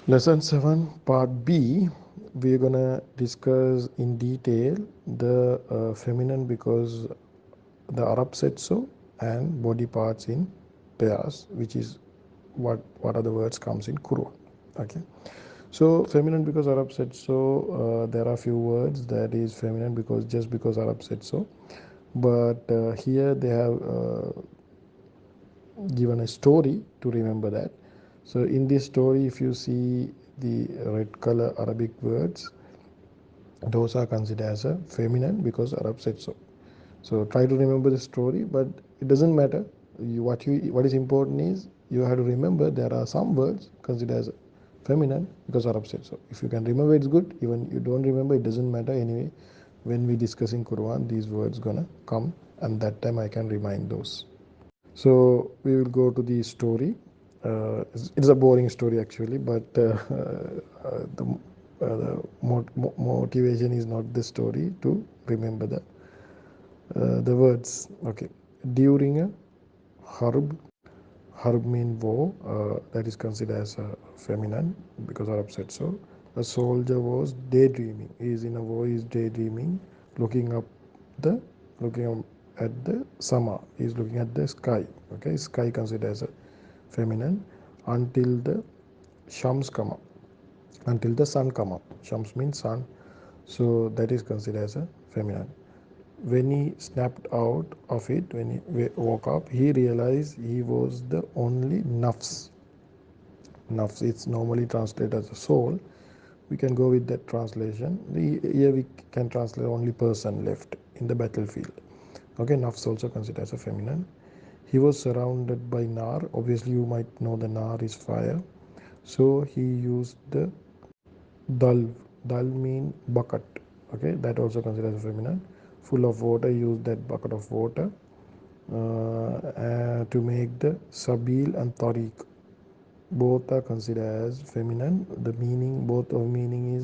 Lesson 7, Part B, we're gonna discuss in detail the feminine because the Arab said so, and body parts in pairs, which is what other words comes in Quran. Okay, so feminine because Arab said so. There are few words that is feminine because just because Arab said so, but here they have given a story to remember that. So in this story, if you see the red color Arabic words, those are considered as a feminine because Arab said so. So try to remember the story, but it doesn't matter. What is important is you have to remember there are some words considered as feminine because Arab said so. If you can remember, it's good. Even you don't remember, it doesn't matter anyway. When we discussing Quran, these words gonna come, and that time I can remind those. So we will go to the story. It's a boring story actually, but the motivation is not the story to remember the words. Okay, during a harb, harb mean war. That is considered as a feminine because Arab said so. A soldier was daydreaming. He is in a war. He is daydreaming, looking up the looking up at the sama. He is looking at the sky. Okay, sky considered as a feminine until the shams come up, until the sun come up. Shams means sun, so that is considered as a feminine. When he snapped out of it, when he woke up, he realized he was the only nafs. Nafs, it's normally translated as a soul. We can go with that translation. Here we can translate only person left in the battlefield. Okay, nafs also considered as a feminine. He was surrounded by nar. Obviously, you might know the nar is fire. So he used the dal. Dal mean bucket. Okay, that also considered as feminine. Full of water. Use that bucket of water to make the sabil and tariq. Both are considered as feminine. The meaning, both of meaning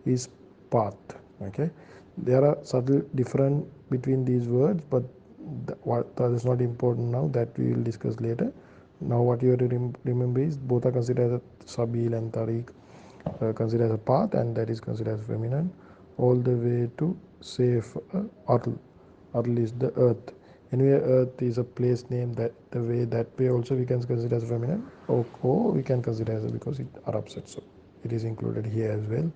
is path. Okay, there are subtle different between these words, but what that is not important now. That we will discuss later. Now what you have to remember is both are considered as sabil and tariq, considered as a path, and that is considered as feminine, all the way to safe Arl. Arl is the earth. Anyway, earth is a place name. That the way that way also we can consider as feminine, or we can consider as because it Arab said so. It is included here as well.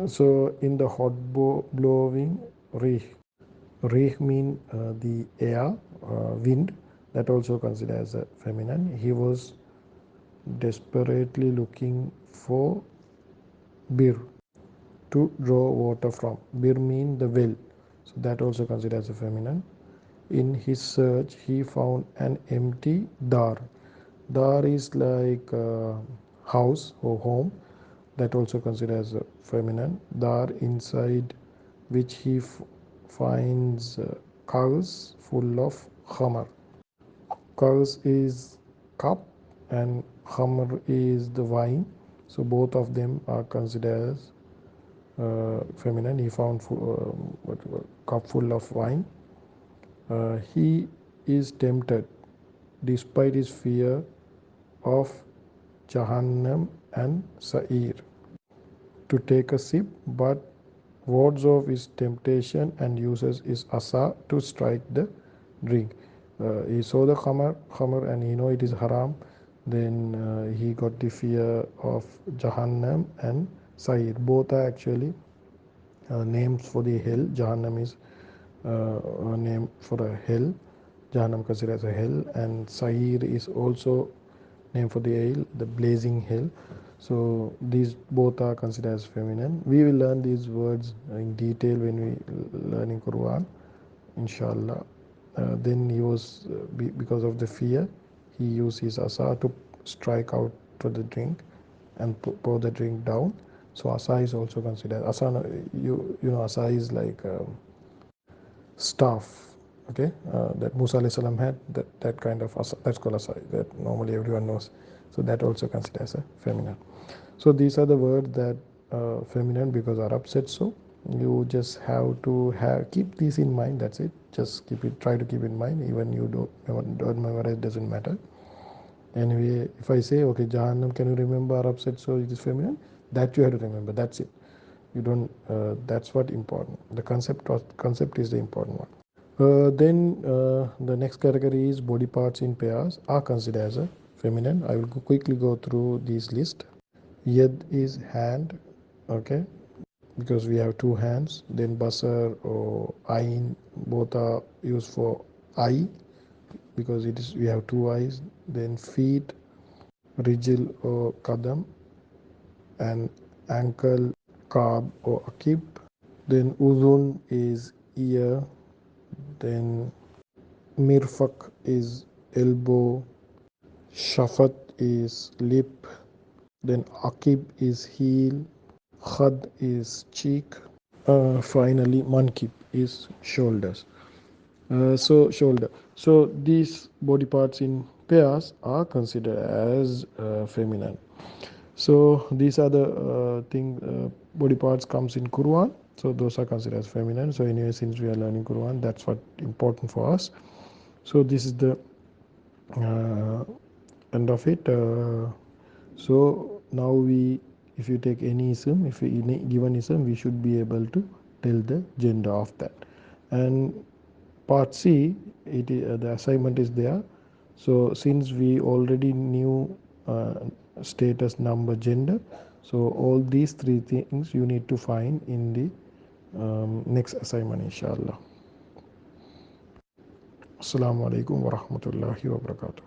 So in the hot blowing rih, rih mean the air, wind. That also considered as a feminine. He was desperately looking for bir to draw water from. Bir mean the well, so that also considered as a feminine. In his search, he found an empty dar. Dar is like house or home. That also considered as a feminine. Dar inside which he finds cows full of khamar. Cows is cup and khamr is the wine. So both of them are considered as feminine. He found cup full of wine. He is tempted, despite his fear of Jahannam and Sa'ir, to take a sip, but wards off his temptation and uses his asa to strike the drink. He saw the khamar, and he know it is haram. Then he got the fear of Jahannam and Sa'ir. Both are actually names for the hell. Jahannam is a name for a hell. Jahannam considered as a hell, and Sa'ir is also name for the hell, the blazing hell. So these both are considered as feminine. We will learn these words in detail when we learn in Quran, inshallah. Then he was because of the fear, he used his asa to strike out to the drink and pour the drink down. So asa is also considered asa. You know asa is like staff. Okay, that Musa alayhi salam had, that kind of asa, that's called asa, that normally everyone knows. So that also considered as a feminine. So these are the words that feminine because Arab said so. You just have to keep these in mind. That's it. Just keep it. Try to keep in mind. Even you don't memorize, doesn't matter. Anyway, if I say, okay, Jahannam, can you remember Arab said so it is feminine? That you have to remember. That's it. You don't. That's what important. The concept is the important one. Then the next category is body parts in pairs are considered as a feminine. I will quickly go through this list. Yad is hand, okay, because we have two hands. Then basar or ain, both are used for eye because it is we have two eyes. Then feet, rijil or kadam, and ankle, kab or akib. Then uzun is ear. Then mirfak is elbow. Shafat is lip. Then akib is heel. Khad is cheek. Finally, mankib is shoulders. Shoulder. So these body parts in pairs are considered as feminine. So these are the body parts comes in Quran. So those are considered as feminine. So anyway, since we are learning Quran, that's what important for us. So this is the uh, end of it. So now if you take any ism, if you given ism, we should be able to tell the gender of that. And part C, the assignment is there. So since we already knew status, number, gender, so all these three things you need to find in the next assignment, inshallah. Assalamu alaikum wa rahmatullahi wa barakatuh.